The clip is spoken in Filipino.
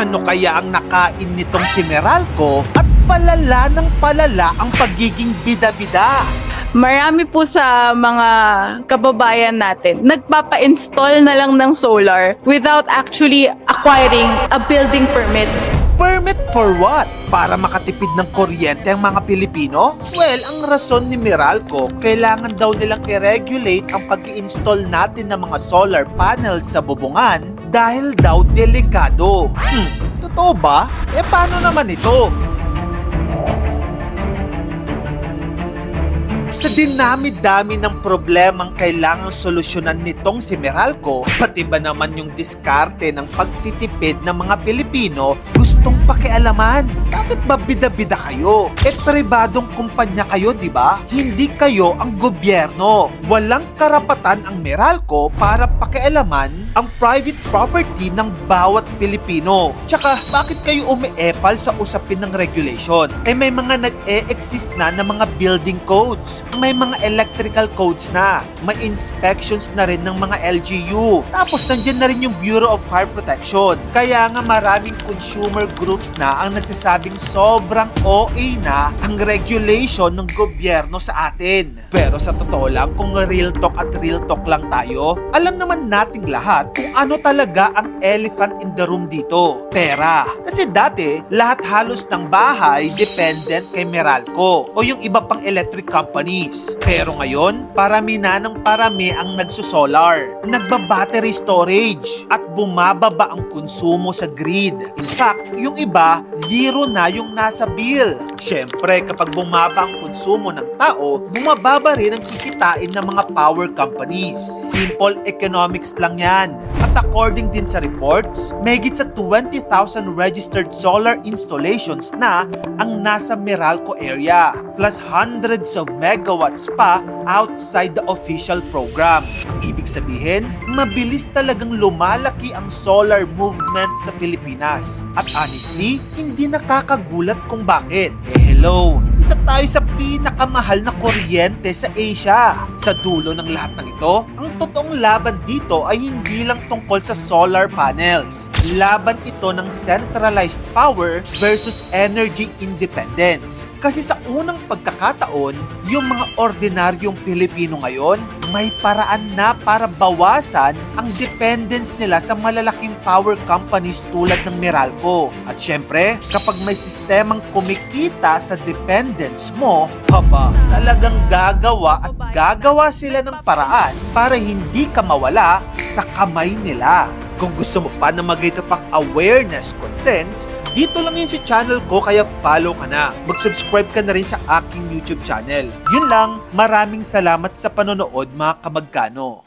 Ano kaya ang nakain nitong si Meralco at palala ng palala ang pagiging bida-bida? Marami po sa mga kababayan natin, nagpapa-install na lang ng solar without actually acquiring a building permit. Permit for what? Para makatipid ng kuryente ang mga Pilipino? Well, ang rason ni Meralco, kailangan daw nilang i-regulate ang pag-i-install natin ng mga solar panels sa bubungan dahil daw delikado. Totoo ba? Paano naman ito? Sa dinami-dami ng problemang kailangang solusyonan nitong si Meralco, pati ba naman yung diskarte ng pagtitipid ng mga Pilipino gustong pakialaman? Bakit ba bida-bida kayo? Pribadong kumpanya kayo, di ba? Hindi kayo ang gobyerno. Walang karapatan ang Meralco para pakialaman ang private property ng bawat Pilipino. Tsaka, bakit kayo umiepal sa usapin ng regulation? May mga nag-e-exist na ng mga building codes. May mga electrical codes na. May inspections na rin ng mga LGU. Tapos nandiyan na rin yung Bureau of Fire Protection. Kaya nga maraming consumer groups na ang nagsasabing sobrang OA na ang regulation ng gobyerno sa atin. Pero sa totoo lang, kung real talk lang tayo, alam naman nating lahat kung ano talaga ang elephant in the room dito. Pera. Kasi dati, lahat halos ng bahay dependent kay Meralco o yung iba pang electric companies. Pero ngayon, parami na ng parami ang nagsosolar, nagba-battery storage, at bumababa ang konsumo sa grid. In fact, yung iba, zero na yung nasa bill. Siyempre, kapag bumaba ang konsumo ng tao, bumababa rin ang kikitain ng mga power companies. Simple economics lang yan. At according din sa reports, mahigit sa 20,000 registered solar installations na ang nasa Meralco area, plus hundreds of megawatts pa outside the official program. Ang ibig sabihin, mabilis talagang lumalaki ang solar movement sa Pilipinas. At honestly, hindi nakakagulat kung bakit. Hello, isa tayo sa pinakamahal na kuryente sa Asia. Sa dulo ng lahat ng ito, ang totoong laban dito ay hindi lang tungkol sa solar panels. Laban ito ng centralized power versus energy independence. Kasi sa unang pagkakataon, yung mga ordinaryong Pilipino ngayon, may paraan na para bawasan ang dependence nila sa malalaking power companies tulad ng Meralco. At syempre, kapag may sistemang kumikita sa dependence mo, talagang gagawa at gagawa sila ng paraan para hindi ka mawala sa kamay nila. Kung gusto mo pa na magrito pang awareness contents, dito lang yun sa channel ko, kaya follow ka na. Mag-subscribe ka na rin sa aking YouTube channel. Yun lang, maraming salamat sa panonood mga kamagkano.